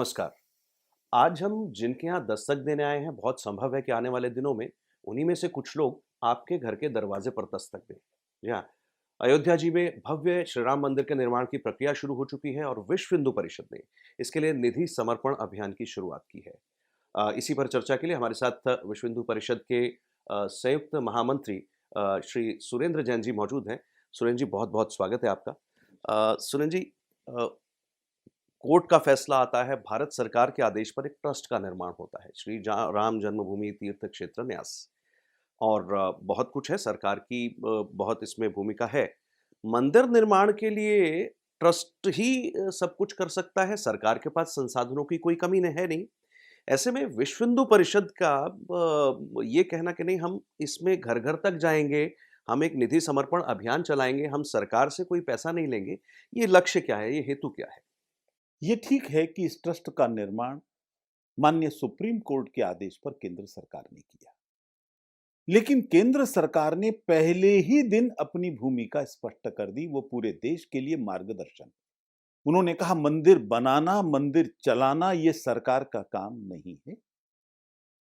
नमस्कार। आज हम जिनके यहाँ दस्तक देने आए हैं, बहुत संभव है कि आने वाले दिनों में उन्हीं में से कुछ लोग आपके घर के दरवाजे पर दस्तक दें। जी हाँ, अयोध्या जी में भव्य श्री राम मंदिर के निर्माण की प्रक्रिया शुरू हो चुकी है और विश्व हिंदू परिषद ने इसके लिए निधि समर्पण अभियान की शुरुआत की है। इसी पर चर्चा के लिए हमारे साथ विश्व हिंदू परिषद के संयुक्त महामंत्री श्री सुरेंद्र जैन जी मौजूद हैं। सुरेंद्र जी, बहुत-बहुत स्वागत है आपका। सुरेंद्र जी, अ, कोर्ट का फैसला आता है, भारत सरकार के आदेश पर एक ट्रस्ट का निर्माण होता है, श्री राम जन्मभूमि तीर्थ क्षेत्र न्यास। और बहुत कुछ है, सरकार की बहुत इसमें भूमिका है। मंदिर निर्माण के लिए ट्रस्ट ही सब कुछ कर सकता है, सरकार के पास संसाधनों की कोई कमी है नहीं। ऐसे में विश्व हिंदू परिषद का ये कहना कि नहीं, हम इसमें घर-घर तक जाएँगे, हम एक निधि समर्पण अभियान चलाएँगे, हम सरकार से कोई पैसा नहीं लेंगे, ये लक्ष्य क्या है? ये हेतु क्या है? ये ठीक है कि इस ट्रस्ट का निर्माण माननीय सुप्रीम कोर्ट के आदेश पर केंद्र सरकार ने किया। लेकिन केंद्र सरकार ने पहले ही दिन अपनी भूमिका स्पष्ट कर दी, वो पूरे देश के लिए मार्गदर्शन। उन्होंने कहा मंदिर बनाना, मंदिर चलाना ये सरकार का काम नहीं है।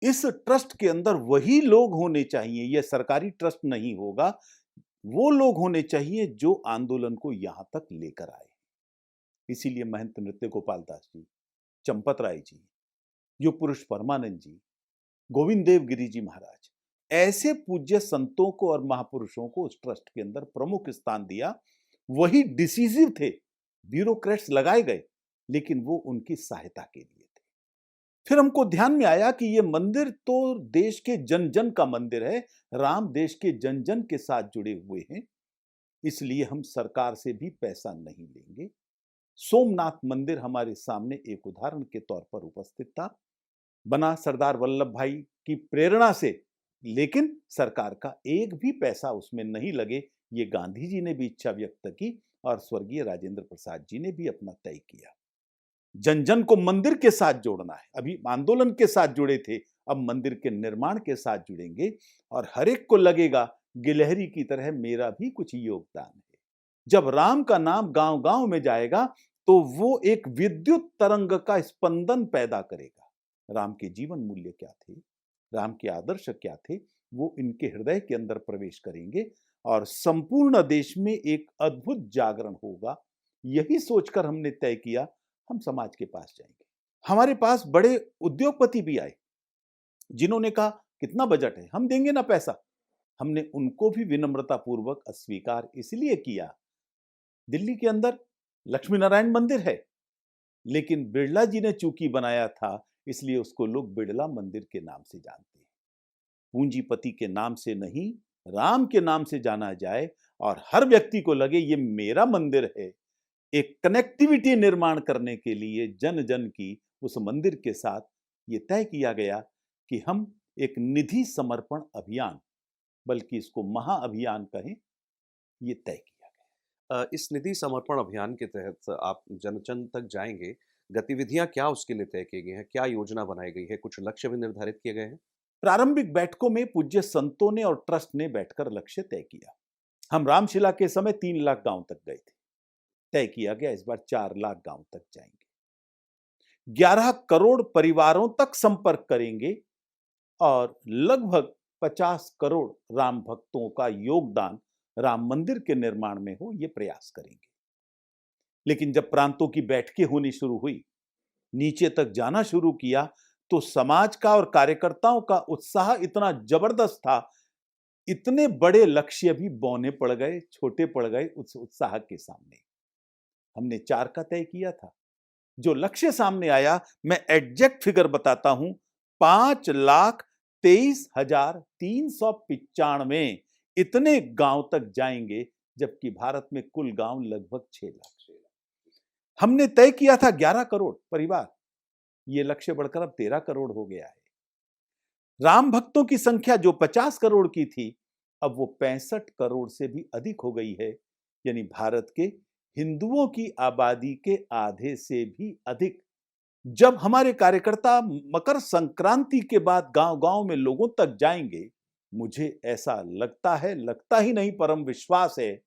इस ट्रस्ट के अंदर वही लोग होने चाहिए, यह सरकारी ट्रस्ट नहीं होगा। वो लोग होने चाहिए जो आंदोलन को यहां तक लेकर आए। इसीलिए महंत नृत्य गोपाल दास जी, चंपत राय जी, युग पुरुष परमानंद जी, गोविंद देव गिरी जी महाराज, ऐसे पूज्य संतों को और महापुरुषों को उस ट्रस्ट के अंदर प्रमुख स्थान दिया। वही डिसीजिव थे, ब्यूरोक्रेट्स लगाए गए, लेकिन वो उनकी सहायता के लिए थे। फिर हमको ध्यान में आया कि ये मंदिर तो देश के जन जन का मंदिर है, राम देश के जन जन के साथ जुड़े हुए हैं, इसलिए हम सरकार से भी पैसा नहीं लेंगे। सोमनाथ मंदिर हमारे सामने एक उदाहरण के तौर पर उपस्थित था, बना सरदार वल्लभ भाई की प्रेरणा से, लेकिन सरकार का एक भी पैसा उसमें नहीं लगे। ये गांधी जी ने भी इच्छा व्यक्त की और स्वर्गीय राजेंद्र प्रसाद जी ने भी अपना तय किया। जन जन को मंदिर के साथ जोड़ना है। अभी आंदोलन के साथ जुड़े थे, अब मंदिर के निर्माण के साथ जुड़ेंगे और हर एक को लगेगा गिलहरी की तरह मेरा भी कुछ योगदान है। जब राम का नाम गांव गांव में जाएगा तो वो एक विद्युत तरंग का स्पंदन पैदा करेगा। राम के जीवन मूल्य क्या थे, राम के आदर्श क्या थे, वो इनके हृदय के अंदर प्रवेश करेंगे और संपूर्ण देश में एक अद्भुत जागरण होगा। यही सोचकर हमने तय किया हम समाज के पास जाएंगे। हमारे पास बड़े उद्योगपति भी आए जिन्होंने कहा कितना बजट है, हम देंगे ना पैसा। हमने उनको भी विनम्रता पूर्वक अस्वीकार इसलिए किया, दिल्ली के अंदर लक्ष्मी नारायण मंदिर है, लेकिन बिड़ला जी ने चूंकि बनाया था इसलिए उसको लोग बिड़ला मंदिर के नाम से जानते हैं। पूंजीपति के नाम से नहीं, राम के नाम से जाना जाए और हर व्यक्ति को लगे ये मेरा मंदिर है। एक कनेक्टिविटी निर्माण करने के लिए जन जन की उस मंदिर के साथ ये तय किया गया कि हम एक निधि समर्पण अभियान, बल्कि इसको महाअभियान कहें, ये तय किया गया। इस निधि समर्पण अभियान के तहत आप जन-जन तक जाएँगे, गतिविधियाँ क्या उसके लिए तय की गई हैं? क्या योजना बनाई गई है? कुछ लक्ष्य भी निर्धारित किए गए हैं? प्रारंभिक बैठकों में पूज्य संतों ने और ट्रस्ट ने बैठकर लक्ष्य तय किया। हम रामशिला के समय 3 लाख गांव तक गए थे। तय किया गया इस बार 4 लाख गांव तक जाएंगे, 11 करोड़ परिवारों तक संपर्क करेंगे और लगभग 50 करोड़ राम भक्तों का योगदान राम मंदिर के निर्माण में हो, यह प्रयास करेंगे। लेकिन जब प्रांतों की बैठकें होनी शुरू हुई, नीचे तक जाना शुरू किया, तो समाज का और कार्यकर्ताओं का उत्साह इतना जबरदस्त था, इतने बड़े लक्ष्य भी बौने पड़ गए, छोटे पड़ गए उस उत्साह के सामने। हमने 4 का तय किया था। जो लक्ष्य सामने आया, मैं एग्जैक्ट फिगर बताता हूं, 5,23,395 इतने गांव तक जाएंगे, जबकि भारत में कुल गांव लगभग 6 लाख। हमने तय किया था 11 करोड़ परिवार, यह लक्ष्य बढ़कर अब 13 करोड़ हो गया है। राम भक्तों की संख्या जो 50 करोड़ की थी, अब वो 65 करोड़ से भी अधिक हो गई है, यानी भारत के हिंदुओं की आबादी के आधे से भी अधिक। जब हमारे कार्यकर्ता मकर संक्रांति के बाद गांव-गांव में लोगों तक जाएंगे, मुझे ऐसा लगता है, लगता ही नहीं परम विश्वास है,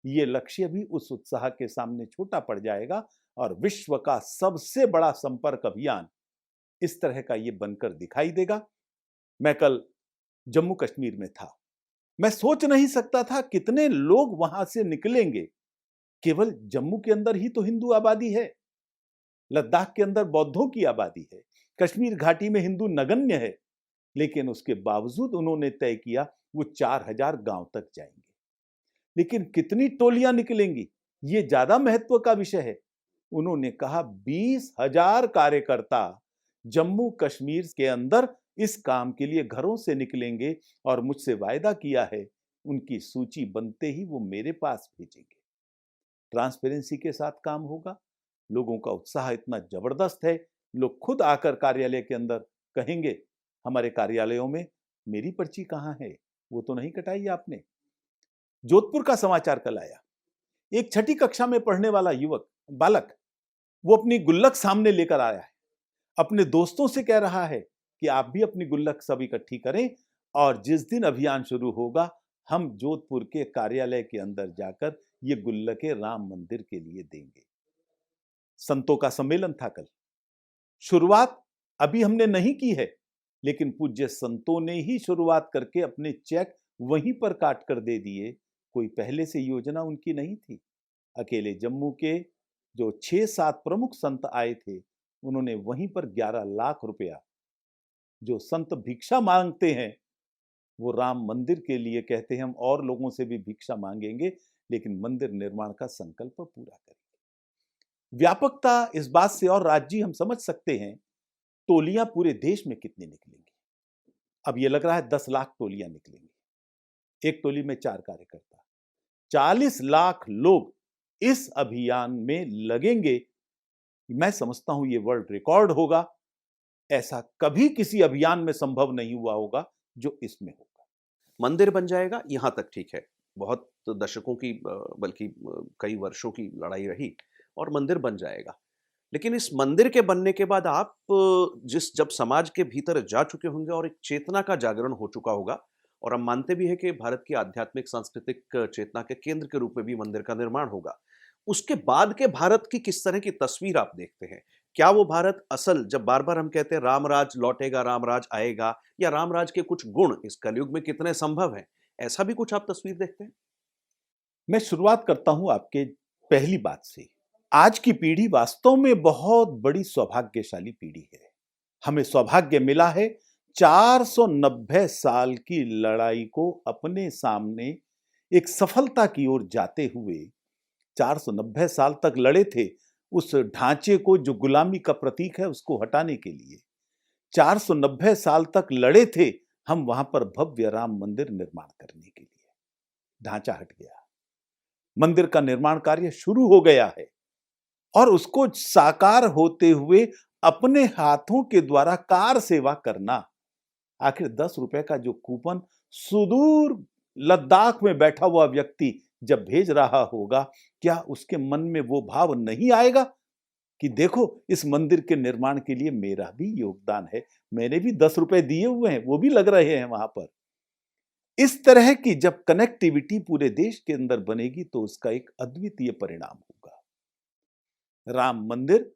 ये लक्ष्य भी उस उत्साह के सामने छोटा पड़ जाएगा और विश्व का सबसे बड़ा संपर्क अभियान इस तरह का ये बनकर दिखाई देगा। मैं कल जम्मू कश्मीर में था। मैं सोच नहीं सकता था कितने लोग वहां से निकलेंगे। केवल जम्मू के अंदर ही तो हिंदू आबादी है, लद्दाख के अंदर बौद्धों की आबादी है, कश्मीर घाटी में हिंदू नगण्य है, लेकिन उसके बावजूद उन्होंने तय किया वो 4000 गांव तक जाएंगे। लेकिन कितनी टोलियां निकलेंगी ये ज्यादा महत्व का विषय है। उन्होंने कहा 20,000 कार्यकर्ता जम्मू कश्मीर के अंदर इस काम के लिए घरों से निकलेंगे और मुझसे वायदा किया है उनकी सूची बनते ही वो मेरे पास भेजेंगे। ट्रांसपेरेंसी के साथ काम होगा। लोगों का उत्साह इतना जबरदस्त है, लोग खुद आकर कार्यालय के अंदर कहेंगे हमारे कार्यालयों में मेरी पर्ची कहाँ है, वो तो नहीं कटाई आपने। जोधपुर का समाचार कल आया। एक छठी कक्षा में पढ़ने वाला बालक वो अपनी गुल्लक सामने लेकर आया है, अपने दोस्तों से कह रहा है कि आप भी अपनी गुल्लक सब इकट्ठी करें और जिस दिन अभियान शुरू होगा हम जोधपुर के कार्यालय के अंदर जाकर ये गुल्लकें राम मंदिर के लिए देंगे। संतों का सम्मेलन था कल। शुरुआत अभी हमने नहीं की है, लेकिन पूज्य संतों ने ही शुरुआत करके अपने चेक वहीं पर काट कर दे दिए। कोई पहले से योजना उनकी नहीं थी। अकेले जम्मू के जो 6-7 प्रमुख संत आए थे, उन्होंने वहीं पर 11 लाख रुपया, जो संत भिक्षा मांगते हैं वो राम मंदिर के लिए कहते हैं हम और लोगों से भी भिक्षा मांगेंगे, लेकिन मंदिर निर्माण का संकल्प पूरा करेंगे। व्यापकता इस बात से और राज्य हम समझ सकते हैं टोलियां पूरे देश में कितनी निकलेंगी। अब ये लग रहा है 10 लाख टोलियां निकलेंगी। एक टोली में 4 कार्यकर्ता, 40 लाख लोग इस अभियान में लगेंगे। मैं समझता हूं ये वर्ल्ड रिकॉर्ड होगा। ऐसा कभी किसी अभियान में संभव नहीं हुआ होगा जो इसमें होगा। मंदिर बन जाएगा यहां तक ठीक है, बहुत दशकों की बल्कि कई वर्षों की लड़ाई रही और मंदिर बन जाएगा। लेकिन इस मंदिर के बनने के बाद आप जब समाज के भीतर जा चुके होंगे और एक चेतना का जागरण हो चुका होगा, और हम मानते भी हैं कि भारत की आध्यात्मिक सांस्कृतिक चेतना के केंद्र के रूप में भी मंदिर का निर्माण होगा। उसके बाद के भारत की किस तरह की तस्वीर आप देखते हैं? क्या वो भारत असल, जब बार-बार हम कहते हैं रामराज लौटेगा, रामराज आएगा, या रामराज के कुछ गुण इस कलयुग में कितने संभव हैं? ऐसा भी कुछ आप तस्वीर देखते हैं? मैं शुरुआत करता हूं आपके पहली बात से। आज की पीढ़ी वास्तव में बहुत बड़ी सौभाग्यशाली पीढ़ी है। हमें सौभाग्य मिला है 490 साल की लड़ाई को अपने सामने एक सफलता की ओर जाते हुए, 490 साल तक लड़े थे उस ढांचे को जो गुलामी का प्रतीक है उसको हटाने के लिए। 490 साल तक लड़े थे हम वहां पर भव्य राम मंदिर निर्माण करने के लिए। ढांचा हट गया, मंदिर का निर्माण कार्य शुरू हो गया है और उसको साकार होते हुए अपने हाथों के द्वारा कार सेवा करना। आखिर 10 रुपए का जो कूपन सुदूर लद्दाख में बैठा हुआ व्यक्ति जब भेज रहा होगा, क्या उसके मन में वो भाव नहीं आएगा कि देखो इस मंदिर के निर्माण के लिए मेरा भी योगदान है, मैंने भी 10 रुपए दिए हुए हैं, वो भी लग रहे हैं वहां पर। इस तरह की जब कनेक्टिविटी पूरे देश के अंदर बनेगी तो उसका एक अद्वितीय परिणाम होगा। राम मंदिर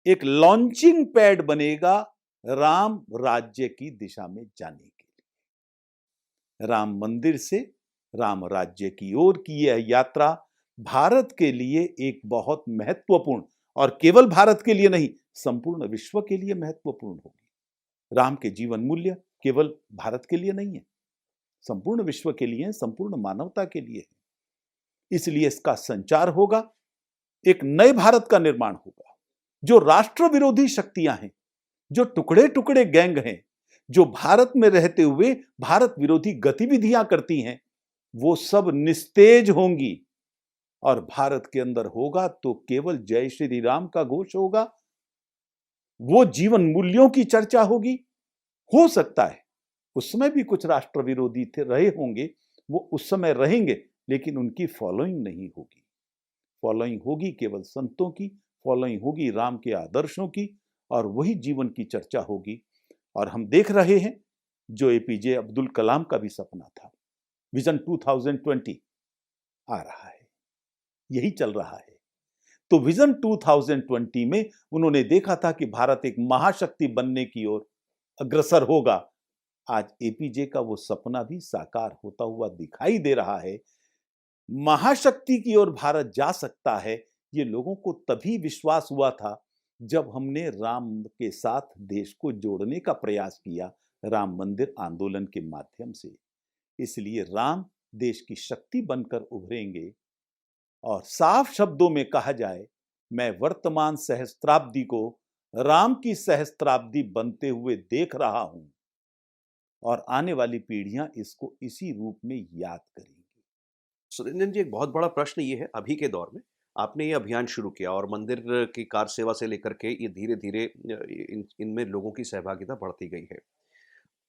एक लॉन्चिंग पैड बनेगा राम राज्य की दिशा में जाने के लिए। राम मंदिर से राम राज्य की ओर की यह यात्रा भारत के लिए एक बहुत महत्वपूर्ण, और केवल भारत के लिए नहीं संपूर्ण विश्व के लिए महत्वपूर्ण होगी। राम के जीवन मूल्य केवल भारत के लिए नहीं है, संपूर्ण विश्व के लिए, संपूर्ण मानवता के लिए है। इसलिए इसका संचार होगा, एक नए भारत का निर्माण होगा। जो राष्ट्र विरोधी शक्तियां हैं, जो टुकड़े टुकड़े गैंग हैं, जो भारत में रहते हुए भारत विरोधी गतिविधियां करती हैं, वो सब निस्तेज होंगी और भारत के अंदर होगा तो केवल जय श्री राम का घोष होगा। वो जीवन मूल्यों की चर्चा होगी। हो सकता है उस समय भी कुछ राष्ट्र विरोधी थे रहे होंगे, वो उस समय रहेंगे, लेकिन उनकी फॉलोइंग नहीं होगी। फॉलोइंग होगी केवल संतों की, फॉलोइंग होगी राम के आदर्शों की, और वही जीवन की चर्चा होगी। और हम देख रहे हैं जो एपीजे अब्दुल कलाम का भी सपना था, विजन 2020 आ रहा है, यही चल रहा है। तो विजन 2020 में उन्होंने देखा था कि भारत एक महाशक्ति बनने की ओर अग्रसर होगा। आज एपीजे का वो सपना भी साकार होता हुआ दिखाई दे रहा है। महाशक्ति की ओर भारत जा सकता है, ये लोगों को तभी विश्वास हुआ था जब हमने राम के साथ देश को जोड़ने का प्रयास किया, राम मंदिर आंदोलन के माध्यम से। इसलिए राम देश की शक्ति बनकर उभरेंगे। और साफ शब्दों में कहा जाए, मैं वर्तमान सहस्त्राब्दी को राम की सहस्त्राब्दी बनते हुए देख रहा हूं और आने वाली पीढ़ियां इसको इसी रूप में याद करेंगी। सुरेंद्र जी, एक बहुत बड़ा प्रश्न ये है, अभी के दौर में आपने ये अभियान शुरू किया और मंदिर की कार सेवा से लेकर के ये धीरे-धीरे इनमें लोगों की सहभागिता बढ़ती गई है।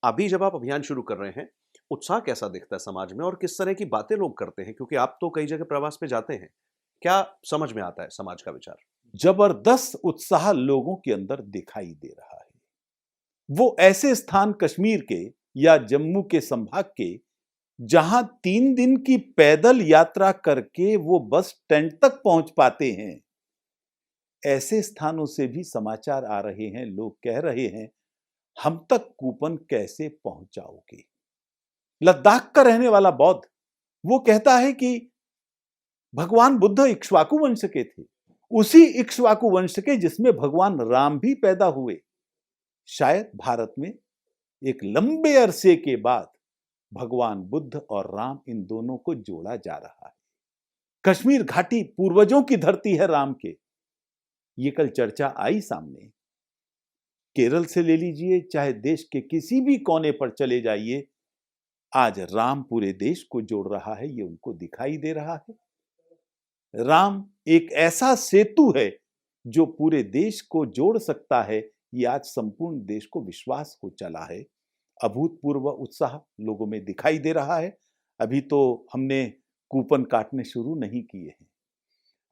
अभी जब आप अभियान शुरू कर रहे हैं, उत्साह कैसा दिखता है समाज में और किस तरह की बातें लोग करते हैं? क्योंकि आप तो कई जगह प्रवास पे जाते हैं। क्या समझ में आता है समाज का विचार? जबरदस्त उत्साह लोगों के अंदर दिखाई दे रहा है। वो ऐसे स्थान कश्मीर के या जम्मू के संभाग के जहां 3 दिन की पैदल यात्रा करके वो बस टेंट तक पहुंच पाते हैं, ऐसे स्थानों से भी समाचार आ रहे हैं। लोग कह रहे हैं, हम तक कूपन कैसे पहुंचाओगे? लद्दाख का रहने वाला बौद्ध वो कहता है कि भगवान बुद्ध इक्ष्वाकु वंश के थे, उसी इक्ष्वाकु वंश के जिसमें भगवान राम भी पैदा हुए। शायद भारत में एक लंबे अरसे के बाद भगवान बुद्ध और राम, इन दोनों को जोड़ा जा रहा है। कश्मीर घाटी पूर्वजों की धरती है राम के, ये कल चर्चा आई सामने। केरल से ले लीजिए, चाहे देश के किसी भी कोने पर चले जाइए, आज राम पूरे देश को जोड़ रहा है, ये उनको दिखाई दे रहा है। राम एक ऐसा सेतु है जो पूरे देश को जोड़ सकता है, ये आज संपूर्ण देश को विश्वास हो चला है। अभूतपूर्व उत्साह लोगों में दिखाई दे रहा है। अभी तो हमने कूपन काटने शुरू नहीं किए हैं,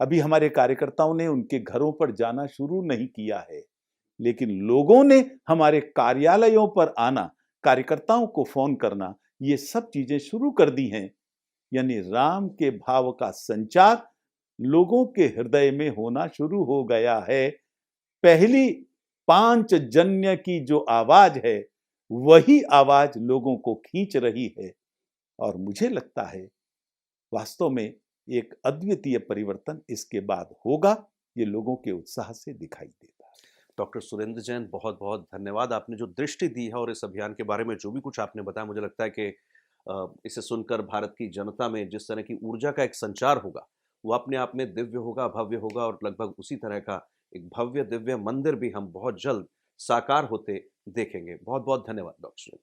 अभी हमारे कार्यकर्ताओं ने उनके घरों पर जाना शुरू नहीं किया है, लेकिन लोगों ने हमारे कार्यालयों पर आना, कार्यकर्ताओं को फोन करना, ये सब चीजें शुरू कर दी हैं। यानी राम के भाव का संचार लोगों के हृदय में होना शुरू हो गया है। पहली पांचजन्य की जो आवाज है, वही आवाज लोगों को खींच रही है और मुझे लगता है वास्तव में एक अद्वितीय परिवर्तन इसके बाद होगा। ये लोगों के उत्साह से दिखाई देता है। डॉक्टर सुरेंद्र जैन, बहुत बहुत धन्यवाद। आपने जो दृष्टि दी है और इस अभियान के बारे में जो भी कुछ आपने बताया, मुझे लगता है कि इसे सुनकर भारत की जनता में जिस तरह की ऊर्जा का एक संचार होगा, वो अपने आप में दिव्य होगा, भव्य होगा और लगभग उसी तरह का एक भव्य दिव्य मंदिर भी हम बहुत जल्द साकार होते देखेंगे। बहुत बहुत धन्यवाद डॉक्टर।